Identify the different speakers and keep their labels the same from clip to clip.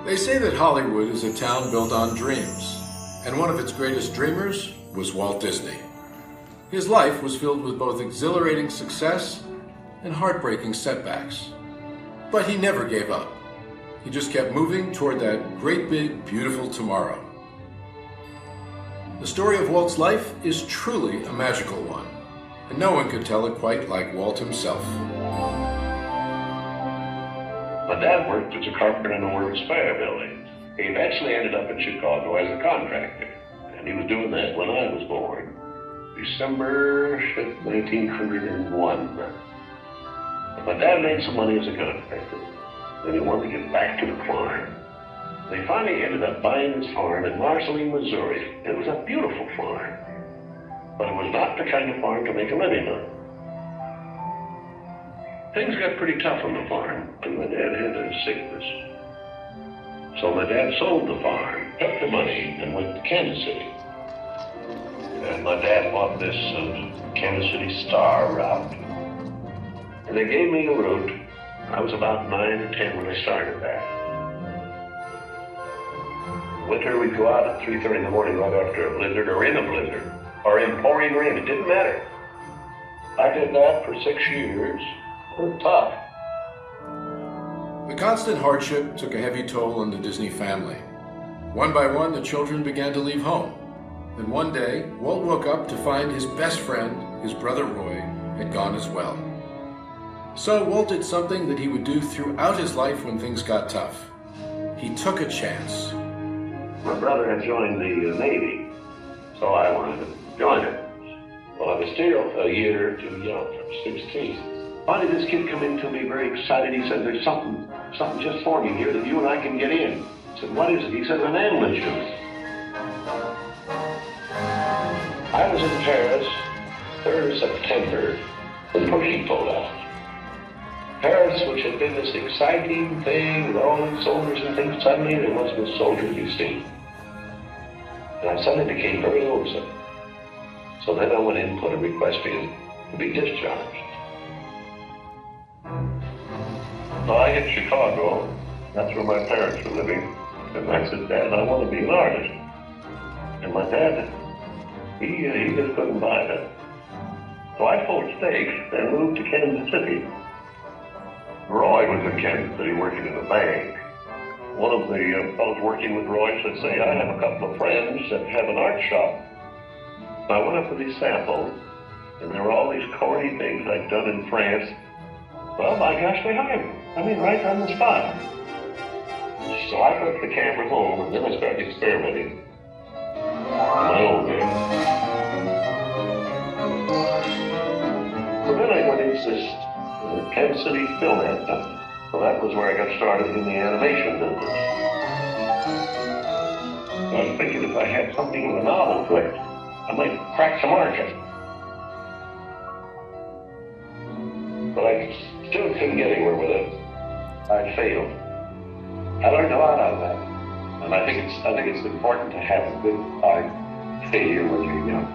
Speaker 1: They say that Hollywood is a town built on dreams, and one of its greatest dreamers was Walt Disney. His life was filled with both exhilarating success and heartbreaking setbacks. But he never gave up. He just kept moving toward that great big, beautiful tomorrow. The story of Walt's life is truly a magical one, and no one could tell it quite like Walt himself.
Speaker 2: My dad worked as a carpenter in the World's Fair building. He eventually ended up in Chicago as a contractor, and he was doing that when I was born, December 5th, 1901. But my dad made some money as a contractor, and he wanted to get back to the farm. They finally ended up buying this farm in Marceline, Missouri. It was a beautiful farm, but it was not the kind of farm to make a living on. Things got pretty tough on the farm, and my dad had a sickness. So my dad sold the farm, took the money, and went to Kansas City. And my dad bought this Kansas City Star route. And they gave me a route. I was about 9 or 10 when I started that. Winter, we'd go out at 3:30 in the morning right after a blizzard, or in a blizzard, or in pouring rain. It didn't matter. I did that for 6 years. It was tough.
Speaker 1: The constant hardship took a heavy toll on the Disney family. One by one, the children began to leave home. Then one day, Walt woke up to find his best friend, his brother Roy, had gone as well. So Walt did something that he would do throughout his life when things got tough. He took a chance.
Speaker 2: My brother had joined the Navy, so I wanted to join it. Well, I was still a year too young, I was 16. Finally, this kid come in to me very excited. He said, there's something just forming here that you and I can get in. I said, what is it? He said, an ambulance unit. I was in Paris, 3rd of September, when Pershing pulled out. Paris, which had been this exciting thing with all these soldiers and things, suddenly there wasn't a soldier to be seen. And I suddenly became very lonesome. So then I went in and put a request in to be discharged. So I hit Chicago. That's where my parents were living. And I said, Dad, I want to be an artist. And my dad, he just couldn't buy that. So I pulled stakes and moved to Kansas City. Roy was in Kansas City working in a bank. One of the fellows working with Roy said, say, I have a couple of friends that have an art shop. I went up with these samples, and there were all these corny things I'd done in France. Well, my gosh, they hired me. I mean, right on the spot. So I took the camera home, and then I started experimenting on my own way. So then I went into this Kansas City Film Anthem. So that was where I got started in the animation business. So I was thinking if I had something with a novel to it, I might crack the market. But I still couldn't get anywhere with it. I failed. I learned a lot out of that. And I think it's important to have a good hard failure when you're young.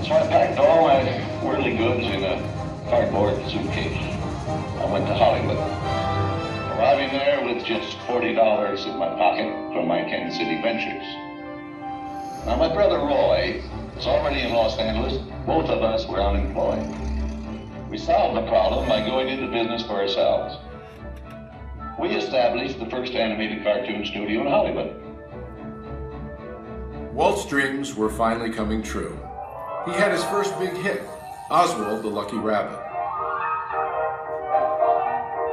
Speaker 2: So I packed all my worldly goods in a cardboard suitcase. I went to Hollywood. Arriving there with just $40 in my pocket from my Kansas City ventures. Now my brother Roy was already in Los Angeles. Both of us were unemployed. We solved the problem by going into business for ourselves. We established the first animated cartoon studio in Hollywood.
Speaker 1: Walt's dreams were finally coming true. He had his first big hit, Oswald the Lucky Rabbit.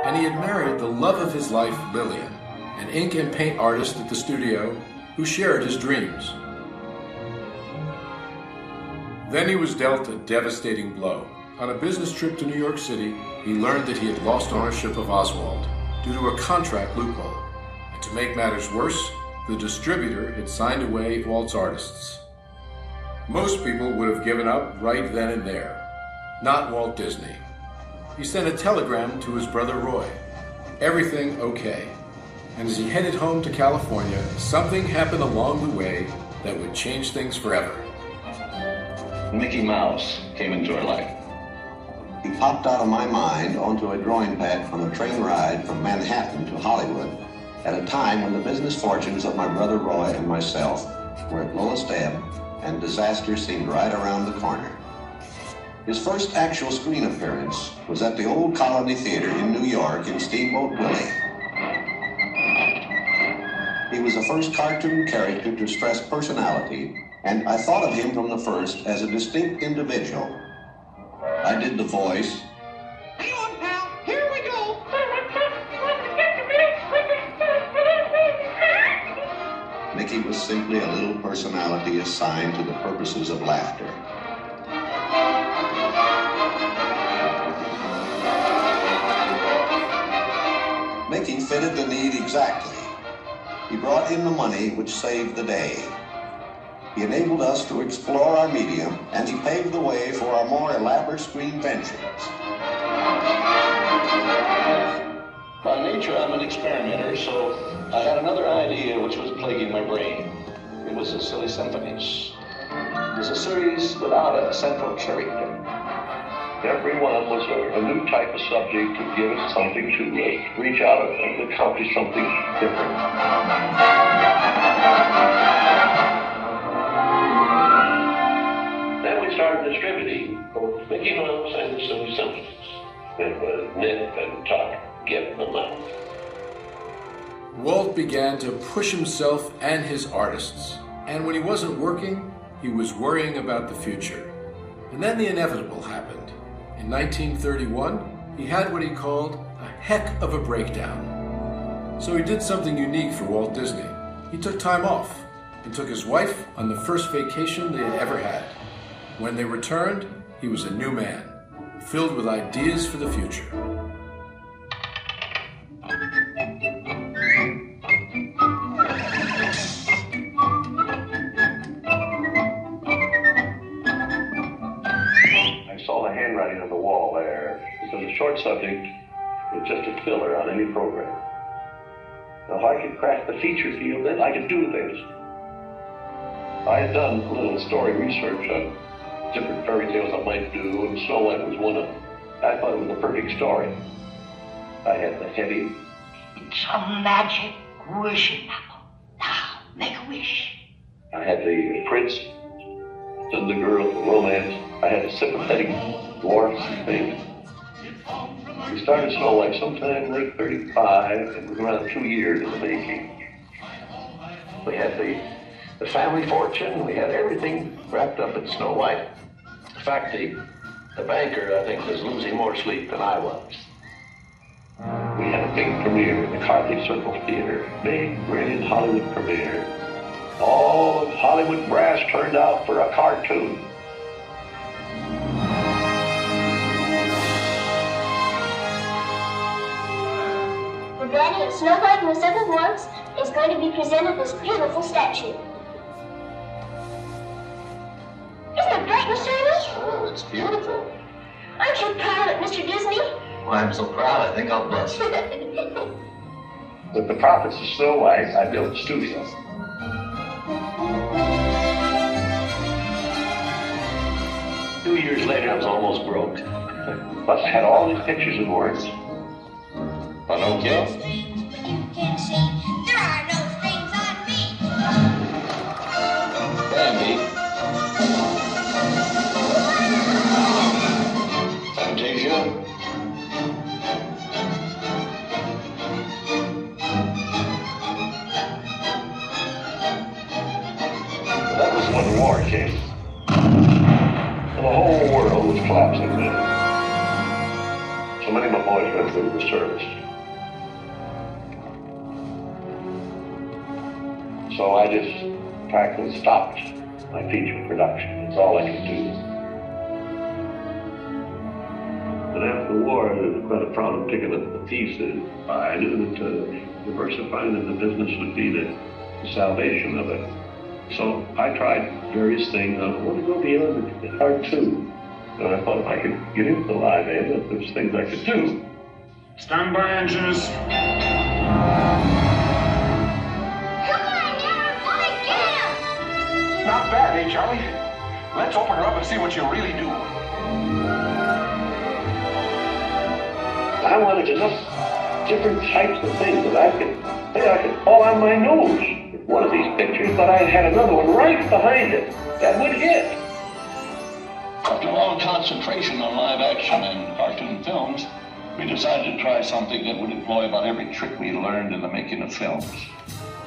Speaker 1: And he had married the love of his life, Lillian, an ink and paint artist at the studio who shared his dreams. Then he was dealt a devastating blow. On a business trip to New York City, he learned that he had lost ownership of Oswald due to a contract loophole. And to make matters worse, the distributor had signed away Walt's artists. Most people would have given up right then and there. Not Walt Disney. He sent a telegram to his brother Roy. Everything okay. And as he headed home to California, something happened along the way that would change things forever.
Speaker 2: Mickey Mouse came into our life.
Speaker 3: he popped out of my mind onto a drawing pad from a train ride from Manhattan to Hollywood at a time when the business fortunes of my brother Roy and myself were at lowest ebb and disaster seemed right around the corner. His first actual screen appearance was at the Old Colony Theater in New York in Steamboat Willie. He was the first cartoon character to stress personality, and I thought of him from the first as a distinct individual. I did the voice.
Speaker 4: Hang on, pal. Here we go.
Speaker 3: Mickey was simply a little personality assigned to the purposes of laughter. Mickey fitted the need exactly. He brought in the money which saved the day. He enabled us to explore our medium, and he paved the way for our more elaborate screen ventures.
Speaker 5: By nature, I'm an experimenter, so I had another idea which was plaguing my brain. It was the Silly Symphonies. It was a series without a central character.
Speaker 2: Every one was a new type of subject to give us something to reach out and accomplish something different. Then we started distributing both Mickey Mouse and the Silly Symphonies. It was nip and tuck, get them out.
Speaker 1: Walt began to push himself and his artists, and when he wasn't working, he was worrying about the future. And then the inevitable happened. In 1931, he had what he called a heck of a breakdown. So he did something unique for Walt Disney. He took time off and took his wife on the first vacation they had ever had. When they returned, he was a new man, filled with ideas for the future.
Speaker 2: Handwriting on the wall there. It was a short subject with just a filler on any program. Now, if I could crack the feature field, then I could do this. I had done a little story research on different fairy tales I might do, and Snow White was one of them. I thought it was the perfect story. I had the heavy.
Speaker 6: It's a magic wishing apple. Now, make a wish.
Speaker 2: I had the prince and the girl, the romance. I had a sympathetic dwarf thing. We started Snow White sometime late 35, and it was around 2 years in the making. We had the family fortune, we had everything wrapped up in Snow White. In fact, the banker, I think, was losing more sleep than I was. We had a big premiere in the Carthy Circle Theater, big, brilliant Hollywood premiere. All of Hollywood brass turned out for a cartoon.
Speaker 7: The Granny of Snow White and the Seven Dwarfs is going to be presented this beautiful statue. Isn't it great, Mr. Ernest?
Speaker 3: Oh, it's beautiful.
Speaker 7: Aren't you proud of it, Mr. Disney?
Speaker 3: Well, I'm so proud, I think I'll bust.
Speaker 2: With the profits of Snow White, I built a studio. Two years later, I was almost broke. Plus, I had all these pictures and words.
Speaker 5: Pinocchio?
Speaker 6: You can see there are no strings on me.
Speaker 5: Bambi? Fantasia?
Speaker 2: That was when the war came. And the whole world was collapsing then. So many of my boys went through the service. So I just practically stopped my feature production. It's all I could do. But after the war, there was quite a problem picking up the pieces. I knew that diversifying in the business would be the salvation of it. So I tried various things. I wanted to go beyond the cartoon. And I thought if I could get into the live end, that there's things I could do.
Speaker 4: Stand by, engines.
Speaker 7: Come on, now, wanna get him!
Speaker 5: Not bad, eh, Charlie? Let's open her up and see what you really do.
Speaker 2: I wanted enough different types of things that I could fall on my nose with one of these pictures, but I had another one right behind it that would hit.
Speaker 5: After long concentration on live action and cartoon films, we decided to try something that would employ about every trick we learned in the making of films.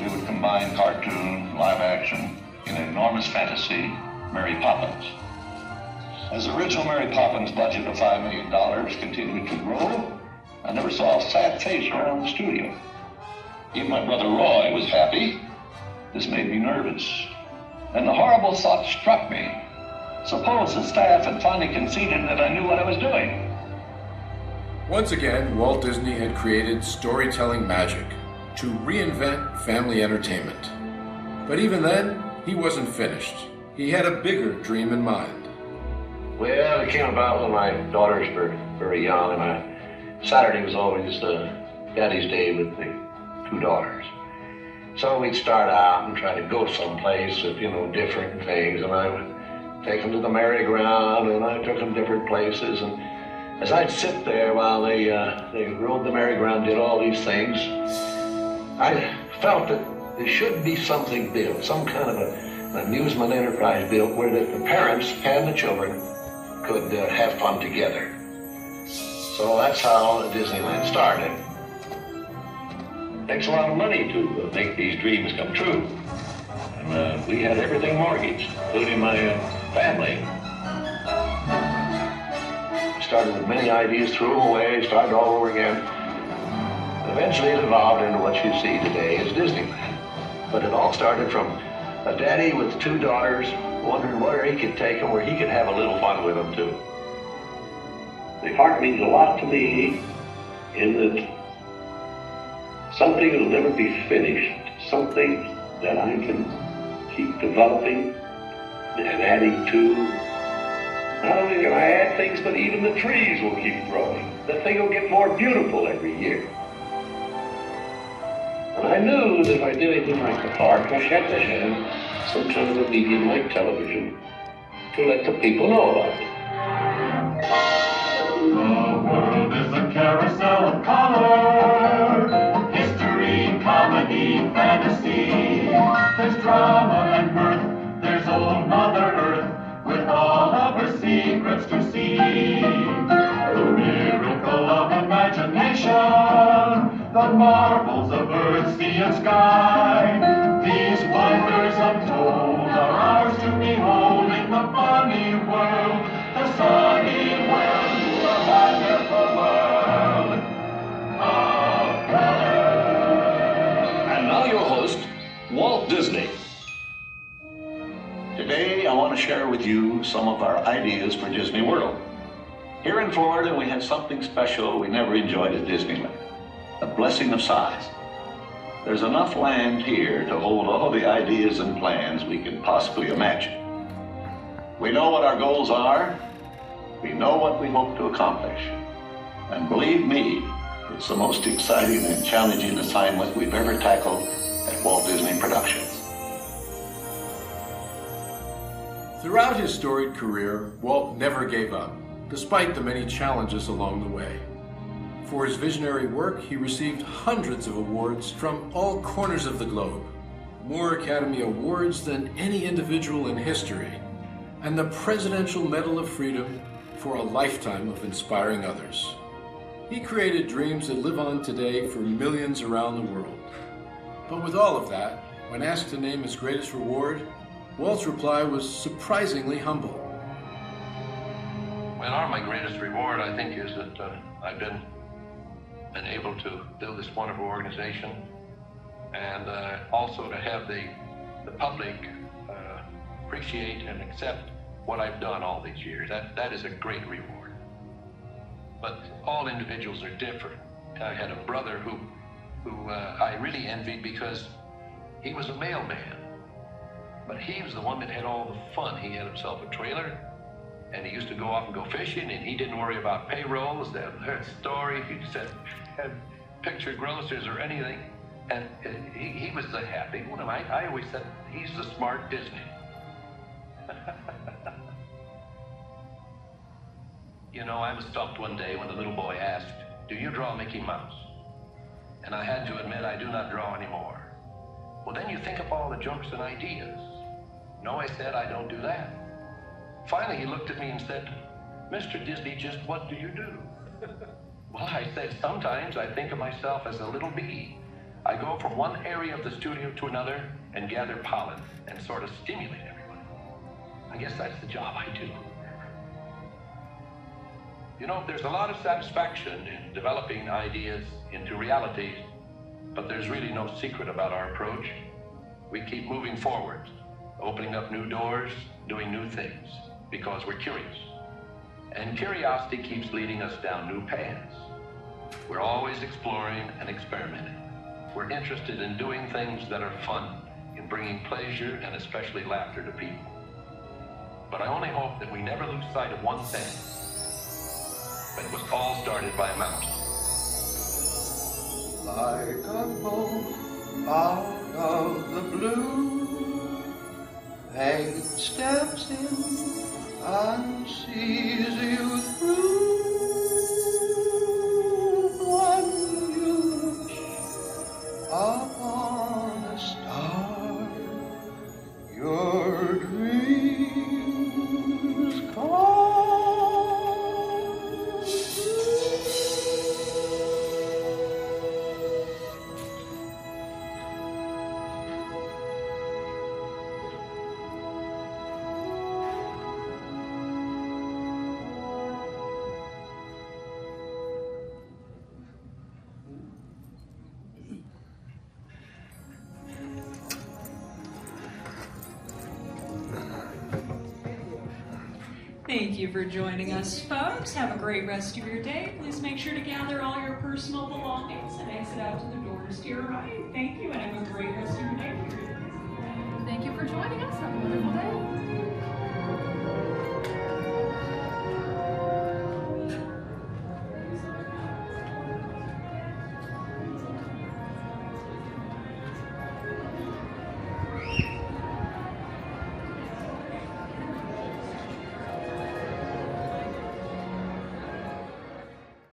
Speaker 5: We would combine cartoon, live action, in an enormous fantasy, Mary Poppins. As the original Mary Poppins budget of $5 million continued to grow, I never saw a sad face around the studio. Even my brother Roy was happy. This made me nervous. And the horrible thought struck me. Suppose the staff had finally conceded that I knew what I was doing.
Speaker 1: Once again, Walt Disney had created storytelling magic to reinvent family entertainment. But even then, he wasn't finished. He had a bigger dream in mind.
Speaker 3: Well, it came about when my daughters were very young, and Saturday was always Daddy's Day with the two daughters. So we'd start out and try to go someplace with, different things, and I would take them to the merry-go-round, and I took them different places, and as I'd sit there while they rode the merry-go-round, did all these things, I felt that there should be something built, some kind of an amusement enterprise built where the parents and the children could have fun together. So that's how Disneyland started.
Speaker 2: It takes a lot of money to make these dreams come true. And we had everything mortgaged, including my family.
Speaker 3: Started with many ideas, threw them away, started all over again. Eventually it evolved into what you see today as Disneyland. But it all started from a daddy with two daughters wondering where he could take them, where he could have a little fun with them too.
Speaker 2: The park means a lot to me in that something will never be finished, something that I can keep developing and adding to. Not only can I add things, but even the trees will keep growing. The thing will get more beautiful every year. And I knew that if I did anything like the park, I had to have some kind of a medium like television to let the people know about it.
Speaker 8: The world is a carousel of color, history, comedy, fantasy. There's drama and mirth, there's old Mother Earth with all of her secrets to see. The miracle of imagination, the marvels of earth, sea and sky. These wonders untold are ours to behold in the funny world, the sunny world, the wonderful world of color.
Speaker 5: And now your host, Walt Disney. Today, I want to share with you some of our ideas for Disney World. Here in Florida, we have something special we never enjoyed at Disneyland, a blessing of size. There's enough land here to hold all the ideas and plans we can possibly imagine. We know what our goals are, we know what we hope to accomplish, and believe me, it's the most exciting and challenging assignment we've ever tackled at Walt Disney Productions.
Speaker 1: Throughout his storied career, Walt never gave up, despite the many challenges along the way. For his visionary work, he received hundreds of awards from all corners of the globe, more Academy Awards than any individual in history, and the Presidential Medal of Freedom for a lifetime of inspiring others. He created dreams that live on today for millions around the world. But with all of that, when asked to name his greatest reward, Walt's reply was surprisingly humble.
Speaker 9: Well, my greatest reward, I think, is that I've been able to build this wonderful organization, and also to have the public appreciate and accept what I've done all these years. That is a great reward. But all individuals are different. I had a brother who I really envied because he was a mailman. But he was the one that had all the fun. He had himself a trailer, and he used to go off and go fishing, and he didn't worry about payrolls, that story, he said, had picture grocers or anything. And he was the happy one. I always said, he's the smart Disney. You know, I was stumped one day when the little boy asked "Do you draw Mickey Mouse?" And I had to admit I do not draw anymore. "Well, then you think up all the jokes and ideas." "No," I said, "I don't do that." Finally, he looked at me and said, "Mr. Disney, just what do you do?" Well, I said, "Sometimes I think of myself as a little bee. I go from one area of the studio to another and gather pollen and sort of stimulate everyone. I guess that's the job I do." You know, there's a lot of satisfaction in developing ideas into realities, but there's really no secret about our approach. We keep moving forward, opening up new doors, doing new things, because we're curious. And curiosity keeps leading us down new paths. We're always exploring and experimenting. We're interested in doing things that are fun, in bringing pleasure and especially laughter to people. But I only hope that we never lose sight of one thing. But it was all started by a mouse.
Speaker 10: Like a bolt out of the blue, fate steps in and sees you through. When you wish upon a star, your dreams come.
Speaker 11: Thank you for joining us, folks. Have a great rest of your day. Please make sure to gather all your personal belongings and exit out to the doors to your right. Thank you, and have a great rest of your day.
Speaker 12: Thank you for joining us. Have a wonderful day.